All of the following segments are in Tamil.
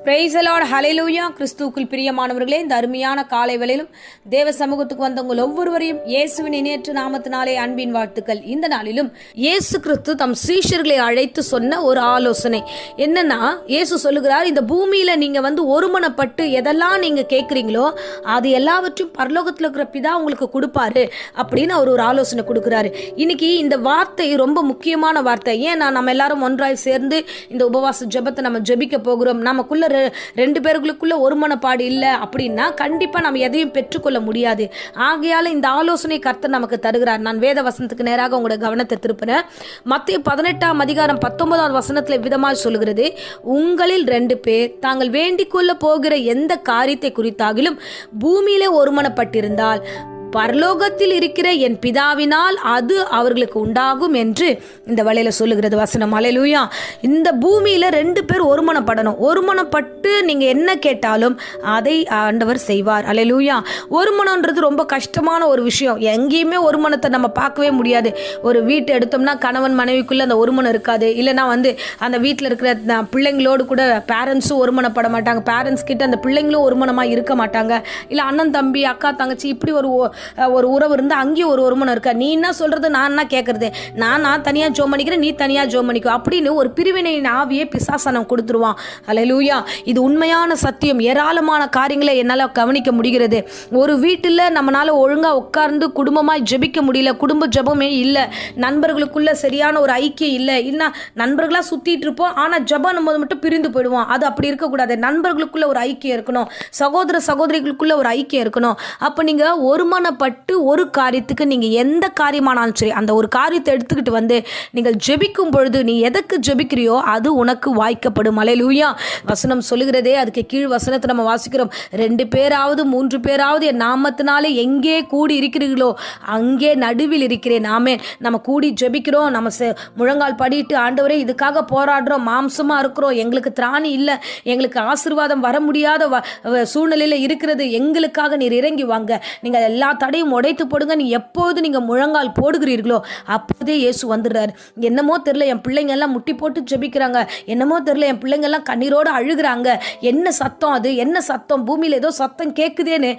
பிரைஸ் தி லார்ட், ஹல்லேலூயா. கிறிஸ்துவுக்குள் பிரியமானவர்களே, இந்த அருமையான காலை வேளையிலும் தேவ சமூகத்துக்கு வந்தவங்கள் ஒவ்வொருவரையும் இயேசுவின் இணையற்ற நாமத்தினாலே அன்பின் வாழ்த்துக்கள். இந்த நாளிலும் இயேசு கிறிஸ்து தம் சீஷர்களை அழைத்து சொன்ன ஒரு ஆலோசனை என்னன்னா, இயேசு சொல்லுகிறார், இந்த பூமியில நீங்க ஒருமனப்பட்டு எதெல்லாம் நீங்க கேட்குறீங்களோ அது எல்லாவற்றையும் பரலோகத்தில் இருக்கிற பிதா உங்களுக்கு கொடுப்பாரு அப்படின்னு அவர் ஒரு ஆலோசனை கொடுக்குறாரு. இன்னைக்கு இந்த வார்த்தை ரொம்ப முக்கியமான வார்த்தை. ஏன்னா நம்ம எல்லாரும் ஒன்றாய் சேர்ந்து இந்த உபவாச ஜெபத்தை நம்ம ஜெபிக்க போகிறோம். நமக்குள்ள ரெண்டு பேருக்குள்ள ஒருமனப்பாடு இல்லை அப்படின்னா கண்டிப்பா நம்ம எதையும் பெற்றுக்கொள்ள முடியாது. ஆகையால இந்த ஆலோசனை கர்த்தர் நமக்கு தருகிறார். நான் வேத வசனத்துக்கு நேராக உங்களோட கவனத்தை திருப்பினேன். மத்தேயு 18:19 விதமாக சொல்லுகிறது, உங்களில் 2 பேர் தாங்கள் வேண்டிக் கொள்ள போகிற எந்த காரியத்தை குறித்தாகிலும் பூமியிலே ஒருமனப்பட்டிருந்தால் பரலோகத்தில் இருக்கிற என் பிதாவினால் அது அவர்களுக்கு உண்டாகும் என்று இந்த வழியில சொல்லுகிறது வசனம். ஹல்லேலூயா. இந்த பூமியில 2 பேர் ஒருமனப்படணும். ஒருமனப்பட்டு நீங்க என்ன கேட்டாலும் அதை ஆண்டவர் செய்வார். ஹல்லேலூயா. ஒருமனம்ன்றது ரொம்ப கஷ்டமான ஒரு விஷயம். எங்கேயுமே ஒருமனத்தை நம்ம பார்க்கவே முடியாது. ஒரு வீட்டை எடுத்தோம்னா கணவன் மனைவிக்குள்ள அந்த ஒருமனம் இருக்காது. இல்லைன்னா அந்த வீட்டில் இருக்கிற பிள்ளைங்களோடு கூட பேரண்ட்ஸும் ஒருமனப்பட மாட்டாங்க. பேரண்ட்ஸ் கிட்ட அந்த பிள்ளைங்களும் ஒருமனமாக இருக்க மாட்டாங்க. இல்லை அண்ணன் தம்பி அக்கா தங்கச்சி இப்படி ஒரு உறவு இருந்து அங்கேயும் ஒருமனம் இருக்கா. நீ என்ன சொல்றது, நான் என்ன கேட்கறது, நான் தனியா ஜோம் பண்ணிக்கிறேன், நீ தனியா ஜோம் பண்ணிக்கோ அப்படின்னு ஒரு பிரிவினையின் ஆவியை பிசாசனம் கொடுத்துருவான். ஹல்லேலூயா. இது உண்மையான சத்தியம். ஏராளமான காரியங்களை என்னால் கவனிக்க முடிகிறது. ஒரு வீட்டில் நம்மளால ஒழுங்கா உட்கார்ந்து குடும்பமாய் ஜெபிக்க முடியல. குடும்ப ஜெபமே இல்லை. நண்பர்களுக்குள்ள சரியான ஒரு ஐக்கியம் இல்லை. இன்னும் நண்பர்களா சுத்திட்டு இருப்போம், ஆனா ஜெபம் நம்ம மட்டும் பிரிந்து போயிடுவோம். அது அப்படி இருக்கக்கூடாது. நண்பர்களுக்குள்ள ஒரு ஐக்கியம் இருக்கணும். சகோதர சகோதரிகளுக்குள்ள ஒரு ஐக்கியம் இருக்கணும். அப்ப நீங்க ஒருமனப்பட்டு ஒரு காரியத்துக்கு நீங்க எந்த காரியமானாலும் சரி அந்த ஒரு காரியத்தை எடுத்துக்கிட்டு நீங்கள் ஜெபிக்கும் பொழுது நீ எதற்கு ஜெபிக்கிறியோ அது உனக்கு வாய்க்கப்படும். ஹல்லேலூயா. வசனம் சொல்லுகிறதே, அதுக்கு கீழ் வசனத்தை நம்ம வாசிக்கிறோம், 2 பேராவது 3 பேராவது என் நாமத்தினாலே எங்கே கூடி இருக்கிறீர்களோ அங்கே நடுவில் இருக்கிறேன். ஆமென். நம்ம கூடி ஜெபிக்கிறோம், நம்ம முழங்கால் படிட்டு ஆண்டவரே இதுக்காக போராடுறோம், மாம்சமா இருக்கிறோம், எங்களுக்கு திராணி இல்லை, எங்களுக்கு ஆசீர்வாதம் வர முடியாத சூழ்நிலையில இருக்கிறது, எங்களுக்காக நீர் இறங்கி வாங்க, நீங்கள் எல்லா தடையும் உடைத்து போடுங்க. நீ எப்போது நீங்க முழங்கால் போடுகிறீர்களோ அப்போதே இயேசு வந்துடுறாரு. என்னமோ தெரியல, என் பிள்ளைங்க எல்லாம் முட்டி போட்டு ஜெபிக்கிறாங்க, என்னமோ தெரியல, என் பிள்ளைங்க எல்லாம் கண்ணீரோடு அழுகிறாங்க, என்ன சத்தம், அது என்ன சத்தம், பூமியில் ஏதோ சத்தம் கேட்குதேன்னு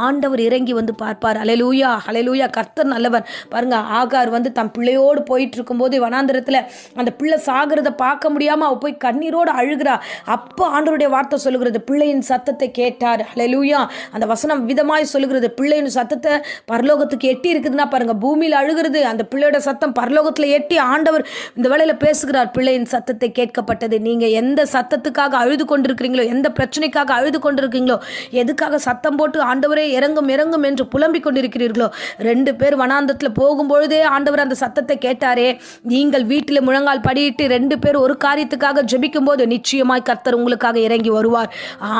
ஆண்டவர் இறங்கி பார்ப்பார். ஹல்லேலூயா. ஹல்லேலூயா. கர்த்தர் நல்லவர். பாருங்க, ஆகார் தன் பிள்ளையோடு போயிட்டு இருக்கும்போது வனாந்திரத்தில் அந்த பிள்ளை சாகிறத பார்க்க முடியாம அவ போய் கண்ணீரோடு அழுகிறா. அப்போ ஆண்டவருடைய வார்த்தை சொல்லுகிறது, பிள்ளையின் சத்தத்தை கேட்டார். ஹல்லேலூயா. அந்த வசனம் விதமாய் சொல்லுகிறது, பிள்ளையின் சத்தத்தை பரலோகத்துக்கு எட்டி இருக்குதுன்னா பாருங்க, பூமியில் அழுகிறது, அந்த பிள்ளையோட சத்தம் பரலோகத்தில் எட்டி ஆண்டவர் இந்த வேளையில பேசுகிறார். பிள்ளையின் சத்தத்தை கேட்கப்பட்டது. நீங்க எந்த சத்தத்துக்காக அழுது கொண்டிருக்கிறீங்களோ, எந்த பிரச்சனைக்காக அழுது கொண்டிருக்கீங்களோ, எதுக்காக சத்தம் போட்டு ஆண்டவரே இறங்கும் இறங்கும் என்று புலம்பிக் கொண்டிருக்கிறீர்களோ, 2 பேர் வனாந்தத்தில் போகும்பொழுதே ஆண்டவர் அந்த சத்தத்தை கேட்டாரே. நீங்கள் வீட்டில் முழங்கால் படியிட்டு 2 பேர் ஒரு காரியத்துக்காக ஜெபிக்கும் போது நிச்சயமாய் கர்த்தர் உங்களுக்காக இறங்கி வருவார்.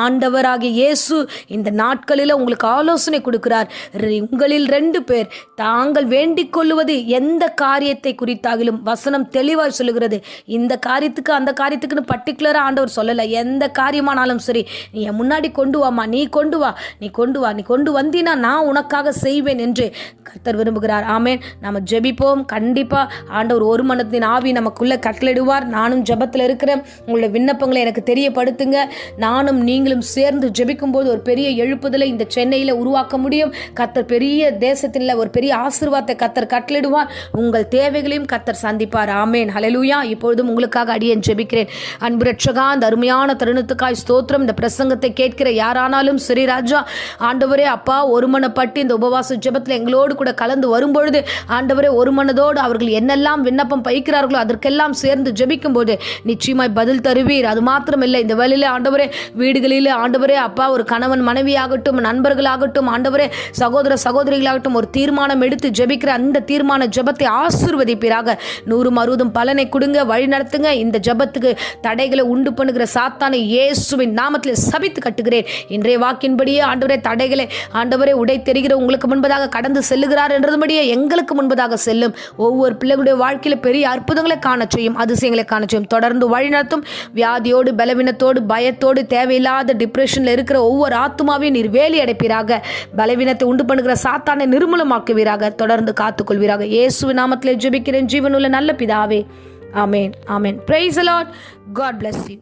ஆண்டவராகிய இயேசு இந்த நாட்களில் உங்களுக்கு ஆலோசனை கொடுக்கிறார். உங்களில் 2 பேர் தாங்கள் வேண்டிக் கொள்ளுவது எந்த காரியத்தை குறித்தாகிலும் வசனம் தெளிவாய் சொல்லுகிறது. இந்த காரியத்துக்கு அந்த காரியத்துக்குன்னு பர்டிகுலரா ஆண்டவர் சொல்லல. எந்த காரியமானாலும் சரி, நீ முன்னாடி கொண்டு வாமா, நீ கொண்டு வா, நீ கொண்டு வா, நீ கொண்டு வந்தீனா நான் உனக்காக செய்வேன் என்று கர்த்தர் விரும்புகிறார். ஆமென். நம்ம ஜெபிப்போம். கண்டிப்பா ஆண்டவர் ஒரு மனத்தின் ஆவி நமக்குள்ள கட்டளையிடுவார். நானும் ஜெபத்தில் இருக்கிறேன். உங்களுடைய விண்ணப்பங்களை எனக்கு தெரியப்படுத்துங்க. நானும் நீங்களும் சேர்ந்து ஜெபிக்கும் போது ஒரு பெரிய எழுப்புதலை இந்த சென்னையில உருவாக்க முடியும். கர்த்தர் பெரிய தேசத்தில் ஒரு பெரிய ஆசீர்வாதத்தை கர்த்தர் கட்டளையிடுவார். உங்கள் தேவைகளையும் கர்த்தர் சந்திப்பார். ஆமென். ஹல்லேலூயா. இப்பொழுதும் உங்களுக்காக அடியேன் ஜெபிக்கிறேன். அன்பு ரட்சகா, அந்த அருமையான தருணத்துக்காய் ஸ்தோத்திரம். இந்த பிரசங்கத்தை கேட்கிற யாரானாலும் சரி ராஜா, ஆண்டவரே அப்பா, ஒருமனப்பட்டு இந்த உபவாச ஜெபத்தில் எங்களோடு கூட கலந்து வரும்பொழுது ஆண்டவரே ஒரு மனதோடு அவர்கள் என்னெல்லாம் விண்ணப்பம் பயிக்கிறார்களோ அதற்கெல்லாம் சேர்ந்து ஜெபிக்கும் போது நிச்சயமாய் பதில் தருவீர். அது மாத்திரமில்லை, இந்த வேளையில ஆண்டவரே வீடுகளில் ஆண்டவரே அப்பா, ஒரு கணவன் மனைவியாகட்டும், நண்பர்களாகட்டும், ஆண்டவரே சகோதர சகோதரிகளாகட்டும், ஒரு தீர்மானம் எடுத்து ஜெபிக்கிற அந்த தீர்மான ஜெபத்தை ஆசீர்வதிப்பீராக. 100 பலனை கொடுங்க, வழி நடத்துங்க. இந்த ஜெபத்துக்கு தடைகளை உண்டு பண்ணுகிற சாத்தானை இயேசுவின் நாமத்தில் சபித்து கட்டுகிறேன். இன்றைய வாக்கின்படியே ஆண்டவரே தடைகளை ஆண்டவரே உடை தெரிகிற உங்களுக்கு முன்பதாக கடந்து செல்லுகிறார் என்றதுபடியே எங்களுக்கு முன்பதாக செல்லும். ஒவ்வொரு பிள்ளைகளுடைய வாழ்க்கையில பெரிய அற்புதங்களை காண செய்யும், அதிசயங்களை காண செய்யும். தொடர்ந்து வழி நடத்தும். வியாதியோடு, பலவீனத்தோடு, பயத்தோடு, தேவையில்லாத டிப்ரெஷன்ல இருக்கிற ஒவ்வொரு ஆத்துமாவையும் நீர் வேலி அடைப்பீராக. பலவீனத்தை உண்டு பண்ணுகிற சாத்தானை நிர்மூலமாக்குவீராக. தொடர்ந்து காத்துக்கொள்வீராக. இயேசுவின் நாமத்திலே ஜெபிக்கிறேன் ஜீவனுள்ள நல்ல பிதாவே. Amen. Amen. Praise the lord. God bless you.